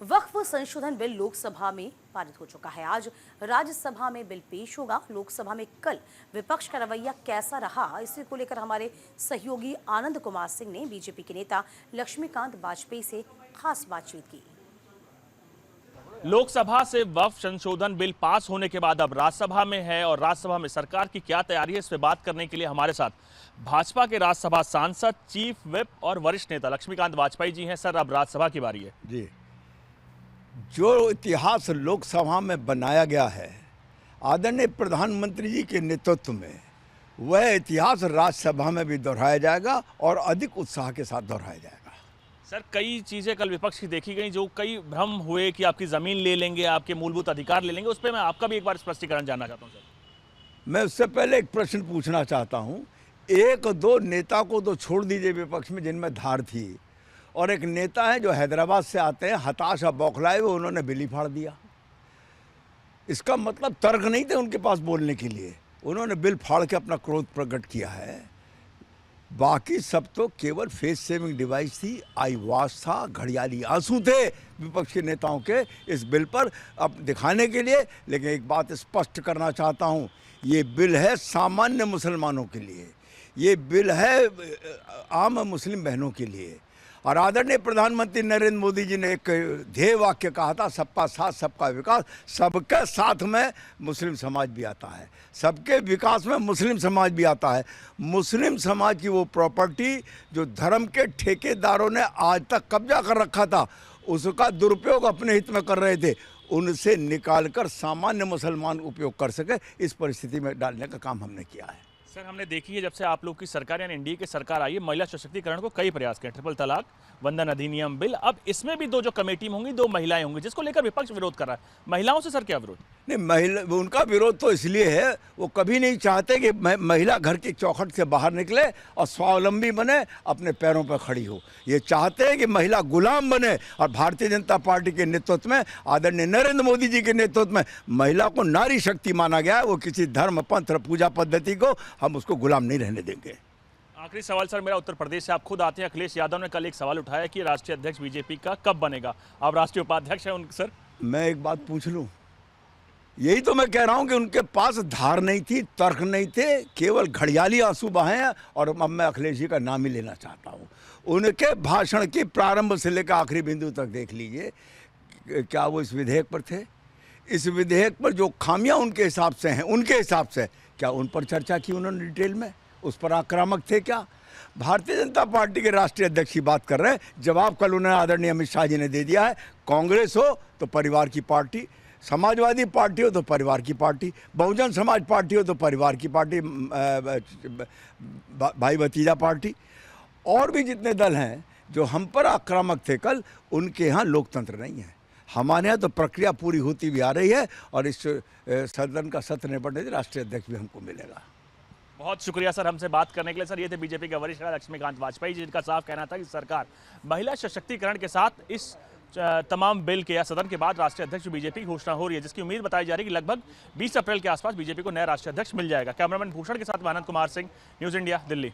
वक्फ संशोधन बिल लोकसभा में पारित हो चुका है। आज राज्यसभा में बिल पेश होगा। लोकसभा में कल विपक्ष का रवैया कैसा रहा, इसी को लेकर हमारे सहयोगी आनंद कुमार सिंह ने बीजेपी के नेता लक्ष्मीकांत वाजपेयी से खास बातचीत की। लोकसभा से वक्फ संशोधन बिल पास होने के बाद अब राज्यसभा में है और राज्यसभा में सरकार की क्या तैयारी है, इस पे बात करने के लिए हमारे साथ भाजपा के राज्यसभा सांसद, चीफ व्हिप और वरिष्ठ नेता लक्ष्मीकांत वाजपेयी जी हैं। सर, अब राज्यसभा की बारी है। जी, जो इतिहास लोकसभा में बनाया गया है आदरणीय प्रधानमंत्री जी के नेतृत्व में, वह इतिहास राज्यसभा में भी दोहराया जाएगा और अधिक उत्साह के साथ दोहराया जाएगा। सर, कई चीजें कल विपक्ष की देखी गई, जो कई भ्रम हुए कि आपकी जमीन ले लेंगे, आपके मूलभूत अधिकार ले लेंगे, उस पर मैं आपका भी एक बार स्पष्टीकरण जानना चाहता हूं। सर, मैं उससे पहले एक प्रश्न पूछना चाहता हूं। एक दो नेता को तो छोड़ दीजिए विपक्ष में जिनमें धार थी, और एक नेता है जो हैदराबाद से आते हैं, हताश और बौखलाए हुए, उन्होंने बिल ही फाड़ दिया। इसका मतलब तर्क नहीं थे उनके पास बोलने के लिए, उन्होंने बिल फाड़ के अपना क्रोध प्रकट किया है। बाकी सब तो केवल फेस सेविंग डिवाइस थी, आई वॉश था, घड़ियाली आंसू थे विपक्ष के नेताओं के इस बिल पर अब दिखाने के लिए। लेकिन एक बात स्पष्ट करना चाहता हूँ, ये बिल है सामान्य मुसलमानों के लिए, ये बिल है आम मुस्लिम बहनों के लिए। और आदरणीय प्रधानमंत्री नरेंद्र मोदी जी ने एक ध्येय वाक्य कहा था, सबका साथ सबका विकास। सबके साथ में मुस्लिम समाज भी आता है, सबके विकास में मुस्लिम समाज भी आता है। मुस्लिम समाज की वो प्रॉपर्टी जो धर्म के ठेकेदारों ने आज तक कब्जा कर रखा था, उसका दुरुपयोग अपने हित में कर रहे थे, उनसे निकालकर सामान्य मुसलमान उपयोग कर सके, इस परिस्थिति में डालने का काम हमने किया है। सर, हमने देखी है जब से आप लोग की सरकार यानी एनडीए की सरकार आई है, महिला सशक्तिकरण को कई प्रयास किए, ट्रिपल तलाक, वंदन अधिनियम बिल, अब इसमें भी जो कमेटी होंगी, 2 महिलाएं होंगी, जिसको लेकर विपक्ष विरोध कर रहा है। महिलाओं से सर क्या विरोध? नहीं, महिला उनका विरोध तो इसलिए है, वो कभी नहीं चाहते कि महिला घर की चौखट से बाहर निकले और स्वावलंबी बने, अपने पैरों पर खड़ी हो। ये चाहते हैं कि महिला गुलाम बने, और भारतीय जनता पार्टी के नेतृत्व में, आदरणीय नरेंद्र मोदी जी के नेतृत्व में महिला को नारी शक्ति माना गया है। वो किसी धर्म, पंथ, पूजा पद्धति को हम उसको गुलाम नहीं रहने देंगे। आखिरी सवाल सर मेरा, उत्तर प्रदेश से आप खुद आते हैं। अखिलेश यादव ने कल एक सवाल उठाया कि राष्ट्रीय अध्यक्ष बीजेपी का कब बनेगा? आप राष्ट्रीय उपाध्यक्ष हैं उनके। सर, मैं एक बात पूछ लूं, यही तो मैं कह रहा हूं कि उनके पास धार नहीं थी, तर्क नहीं थे, केवल घड़ियाली आंसू बहाए हैं। और अब मैं अखिलेश जी का नाम ही लेना चाहता हूं। उनके भाषण के प्रारंभ से लेकर आखिरी बिंदु तक देख लीजिए, क्या वो इस विधेयक पर थे? इस विधेयक पर जो खामियां उनके हिसाब से हैं, उनके हिसाब से क्या उन पर चर्चा की उन्होंने डिटेल में? उस पर आक्रामक थे क्या? भारतीय जनता पार्टी के राष्ट्रीय अध्यक्ष की बात कर रहे हैं, जवाब कल उन्हें आदरणीय अमित शाह जी ने दे दिया है। कांग्रेस हो तो परिवार की पार्टी, समाजवादी पार्टी हो तो परिवार की पार्टी, बहुजन समाज पार्टी हो तो परिवार की पार्टी, भाई भतीजा पार्टी, और भी जितने दल हैं जो हम पर आक्रामक थे कल, उनके यहाँ लोकतंत्र नहीं है। हमारे यहाँ तो प्रक्रिया पूरी होती भी आ रही है, और इस सदन का सत्र निपटने से राष्ट्रीय अध्यक्ष भी हमको मिलेगा। बहुत शुक्रिया सर हमसे बात करने के लिए। सर, ये थे बीजेपी के वरिष्ठ लक्ष्मीकांत वाजपेयी जी, जिनका साफ कहना था कि सरकार महिला सशक्तिकरण के साथ इस तमाम बिल के या सदन के बाद राष्ट्रीय अध्यक्ष बीजेपी की घोषणा हो रही है, जिसकी उम्मीद बताई जा रही है कि लगभग 20 अप्रैल के आसपास बीजेपी को नया राष्ट्रीय अध्यक्ष मिल जाएगा। कैमरामैन भूषण के साथ आनंद कुमार सिंह, न्यूज़ इंडिया, दिल्ली।